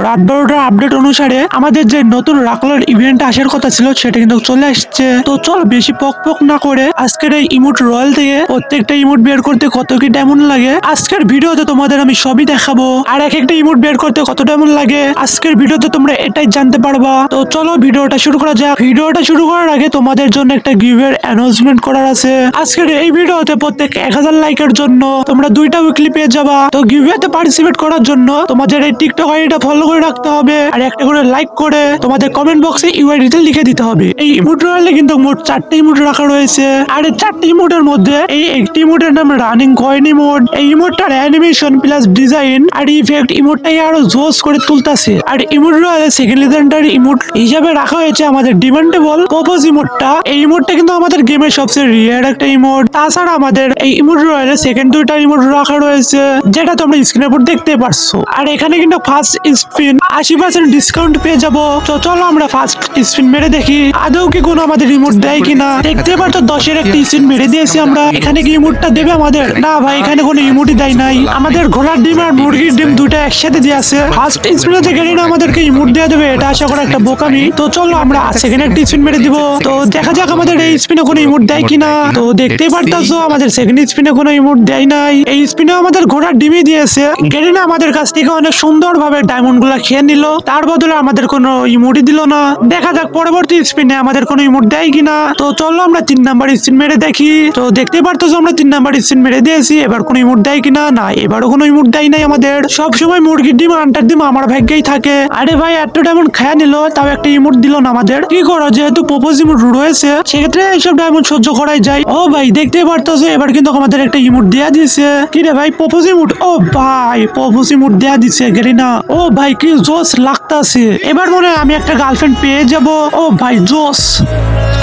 রাত 12টার আপডেট অনুসারে আমাদের যে নতুন রাকলার ইভেন্ট আসার কথা ছিল সেটা কিন্তু চলে আসছে। তো চল বেশি পক পক না করে আজকের এই ইমোট রয়্যাল থেকে প্রত্যেকটা ইমোট বের করতে কত কি ডায়মন্ড লাগে আজকের ভিডিওতে তোমাদের আমি সবই দেখাবো। আর এক একটা ইমোট বের করতে কত ডায়মন্ড লাগে আজকের ভিডিওতে তোমরা এটাই জানতে পারবা। তো চলো ভিডিওটা শুরু করা যাক। ভিডিওটা শুরু করার আগে তোমাদের জন্য একটা গিভের অ্যানাউন্সমেন্ট করার আছে। আজকের এই ভিডিওতে প্রত্যেক 1000 লাইকের জন্য তোমরা 2টা উইকলি পেয়ে যাবা। তো গিভেতে পার্টিসিপেট করার জন্য তোমাদের এই টিকটক আইডিটা ফলো করে রাখতে হবে আর একটা করে লাইক করে তোমাদের কমেন্ট বক্সে ইউআইডিটা লিখে দিতে হবে। এই ইমোট রয়্যালে কিন্তু মোট 4টে ইমোট রাখা রয়েছে। আর এই 4টে ইমোটের মধ্যে এই একটি ইমোটের নাম রানিং কয়েন ইমোট। এই ইমোটটার অ্যানিমেশন প্লাস ডিজাইন আর ইফেক্ট ইমোটটাই আরো জোস করে তুলতাছে। আর ইমোট রয়্যালে সেকেন্ড লেজেন্ডারি ইমোট হিসাবে রাখা হয়েছে আমাদের ডিমান্ডেবল প্রপোজ ইমোটটা। এই ইমোটটা কিন্তু আমাদের গেমের সবচেয়ে রিয়ার একটা ইমোট। তাছাড়া আমাদের এই ইমোট রয়্যালে সেকেন্ড 2টা ইমোট রাখা রয়েছে যেটা তোমরা স্ক্রিনের উপর দেখতে পারছো। আর এখানে কিন্তু ফার্স্ট স্পিন 80% ডিসকাউন্ট পেয়ে যাবো। তো চলো আমরা ফার্স্ট স্পিন মেরে দেখি আদৌ কি কোনো আমাদের ইমোট দেয় কিনা। দেখতে পারতো 10-এর একটা স্পিন মেরে দিয়েছি আমরা। এখানে কি ইমোটটা দেবে আমাদের? না ভাই, এখানে কোনো ইমোটই দেয় নাই। আমাদের ঘোড়ার ডিম আর মুরগির ডিম দুটো একসাথে দিয়ে আছে। ফার্স্ট স্পিনে থেকে না আমাদেরকে ইমোট দিয়ে দেবে এটা আশা করা একটা বোকামি। তো চলো আমরা সেকেন্ড একটা স্পিন মেরে দিব। তো দেখা যাক আমাদের এই স্পিনে কোনো ইমোট দেয় কিনা। তো দেখতেই পারতাছো আমাদের সেকেন্ড স্পিনে কোনো ইমোট দেয় নাই। এই স্পিনে আমাদের ঘোড়ার ডিমই দিয়েছে। গেরিনা আমাদের কাছ থেকে অনেক সুন্দর ভাবে ডায়মন্ড গুলা খেয়ে নিল, তার বদলে আমাদের কোনো ইমোটই দিল না। দেখা যাক পরবর্তী স্পিনে আমাদের কোনো ইমোট দেয় কিনা। তো চলো আমরা 3 নাম্বার স্পিন মেরে দেখি। তো দেখতে পারতেছো আমরা 3 নাম্বার স্পিন মেরে দিয়েছি। এবার কোনো ইমোট দেয় কিনা। না, এবারও কোনো ইমোট দেয় নাই আমাদের। সবসময় মুরগির ডিম আন্টার ডিম আমার ভাগ্যেই থাকে। আরে ভাই এত ডায়মন্ড খেয়ে নিল তাও একটা ইমোট দিল না আমাদের। কি করো, যেহেতু প্রপোজ ইমোট রয়েছে সেক্ষেত্রে এইসব ডায়মন্ড সহ্য করাই যায়। ও ভাই দেখতে পারতেছো এবার কিন্তু আমাদের একটা ইমোট দেয়া দিছে। কি রে ভাই, প্রপোজ ইমোট? ও ভাই প্রপোজ ইমোট দেয়া দিছে গেরিনা। ও ভাই কি জোস লাগতাছে। এবার মনে হয় আমি একটা গার্লফ্রেন্ড পেয়ে যাব। ও ভাই জোস,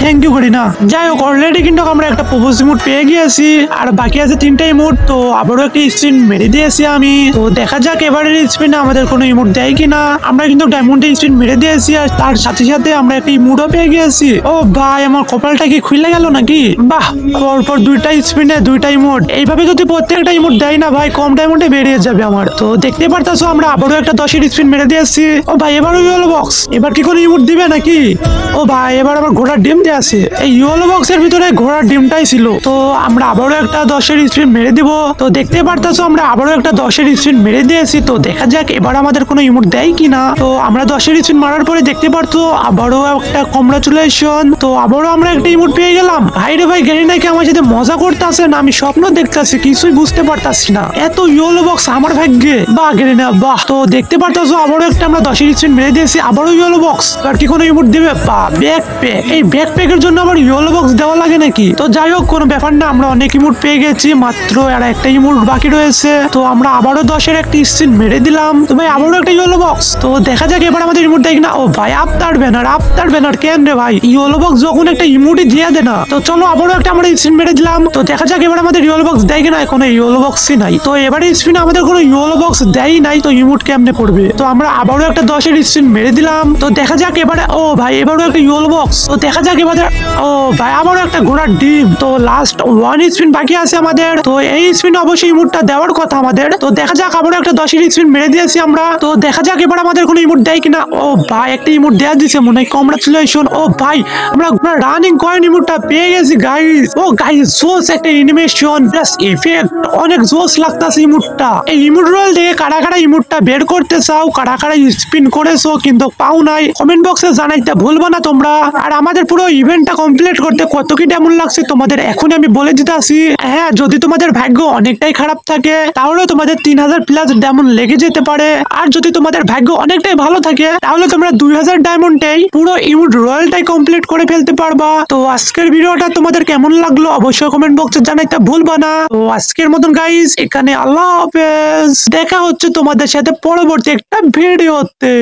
থ্যাংক ইউ গেরিনা। যাই হোক অলরেডি কিন্তু আমরা একটা প্রপোজ ইমোট পেয়ে গিয়েছি আর বাকি আছে 3টা ইমোট। তো আবারও একটা স্পিন মেরে দিয়েছি আমি। তো দেখা যাক এবারের স্পিনে আমাদের কোনো ইমোট দেয় কিনা। আমরা কিন্তু ডায়মন্ডে স্পিন মেরে দিয়েছি আর তার সাথে সাথে আমরা একটা ইমোটও পেয়ে গিয়েছি। ও ভাই আমার কপালটা কি খুলে গেল নাকি? বাহ, পরপর 2টা স্পিনে 2টা ইমোট। এইভাবে যদি প্রত্যেকটা ইমোট দেয় না ভাই কম ডায়মন্ডে বেরিয়ে যাবে আমার। তো দেখতে পারতাছো আমরা আবারও একটা 10-এর স্পিন মেরে দিয়েছি। ও ভাই এবারও ইয়েলো বক্স। এবার কি কোনো ইমোট দিবে নাকি? ও ভাই এবার আবার ঘোড়ার ডিম দিয়ে আছে। এই ইয়েলো বক্সের ভিতরে ঘোড়ার ডিমটাই ছিল। তো আমরা আবারও একটা 10-এর স্পিন মেরে দিব। তো দেখতে পারতাছো আমরা আবারও একটা 10-এর স্পিন মেরে দিয়েছি। তো দেখা যাক এবার আমাদের কোনো ইমোট দেয় কিনা। তো আমরা 10-এর স্পিন মারার পরে দেখতে পারতো আবারও একটা কংগ্রাচুলেশন। তো আবারও আমরা একটা ইমোট পেয়ে গেলাম। ভাই রে ভাই, গেরিনা কি আমার সাথে মজা করতেছে না আমি স্বপ্ন দেখতেছি? কিছুই বুঝতে পারতাছি না। এত ইয়েলো বক্স আমার ভাগ্যে। বাহ গেরিনা বাহ। তো দেখতে পারতাছো আবারও একটা আমরা 10-এর স্পিন মেরে দিয়েছি, আবারও ইয়েলো বক্স। আর কি কোনো ইমোট দিবে? বাহ ব্যাকপ্যাক। এই ব্যাকপ্যাকের জন্য আবার ইয়েলো বক্স দেওয়া লাগে নাকি? তো যাই হোক কোনো ব্যাপার না, আমরা অনেক ইমোট পেয়ে গেছি, মাত্র আর একটা ইমোট বাকি রয়েছে। তো আমরা আবারও 10-এর একটা স্পিন মেরে দিলাম। তো ভাই আবারও একটা ইয়েলো বক্স। তো দেখা যাক এবার আমাদের ইমোট দেয় কিনা। ও ভাই আফতার ব্যানার কেন রে ভাই? ইয়েলো বক্স যখন একটা ইমোটই দিয়ে দে না। তো চলো আবারও একটা আমরা স্পিন মেরে দিলাম। তো দেখা যাক এবার আমাদের ইয়েলো বক্স দেয় কিনা। কোনো ইয়েলো বক্সই নাই। তো এবারে স্পিনে আমাদের কোনো ইয়েলো বক্স দেয় নাই। তো ইমোট কেমনে পড়বে? তো আমরা আবারও একটা 10-এর স্পিন মেরে দিলাম। তো দেখা যাক এবারে। ও ভাই এবারও একটা ইয়েলো বক্স। তো দেখা যাক এবারে। ও ভাই আবারও একটা ঘোড়ার ডিম। তো লাস্ট 1 স্পিন বাকি আছে আমাদের। তো এই স্পিন অবশ্যই ইমোটটা দেওয়ার কথা আমাদের। তো দেখা যাক আবারও একটা 10-এর স্পিন মেরে দিয়েছি আমরা। তো দেখা যাক এবার আমাদের কোনো ইমোট দেয় কিনা। ও ভাই একটা ইমোট দেয়া দিছে মনে হয়, কংগ্রাচুলেশন। ও ভাই আমরা রানিং কয়েন ইমোটটা পেয়ে গেছি গাইস। ও গাইস জোস একটা অ্যানিমেশন প্লাস ইফেক্ট, অনেক জোস লাগতাছে ইমোটটা। এই ইমোট রয়্যাল থেকে কারা কারা ইমোটটা বের করতে চাও, কারা কারা স্পিন করেছো কিন্তু পাও নাই, কমেন্ট বক্সে জানাইতে ভুলবা না তোমরা। আর আমাদের পুরো ইভেন্টটা কমপ্লিট করতে কত কি ডায়মন্ড লাগছে তোমাদের এখন আমি বলে দিতে আসি। হ্যাঁ, যদি তোমাদের ভাগ্য অনেকটাই খারাপ থাকে তাহলে তোমাদের 3000 প্লাস ডায়মন্ড লেগে যেতে পারে। আর যদি তোমাদের ভাগ্য অনেকটাই ভালো থাকে তাহলে তোমরা 2000 ডায়মন্ডেই পুরো ইমোট রয়্যালটাই কমপ্লিট করে ফেলতে পারবা। তো আজকের ভিডিওটা তোমাদের কেমন লাগলো অবশ্যই কমেন্ট বক্সে জানাইতে ভুলবা না। তো আজকের মতন গাইস এখানে আল্লাহ হাফেজ। দেখা হচ্ছে তোমাদের সাথে পরবর্তী একটা ভিডিওতে।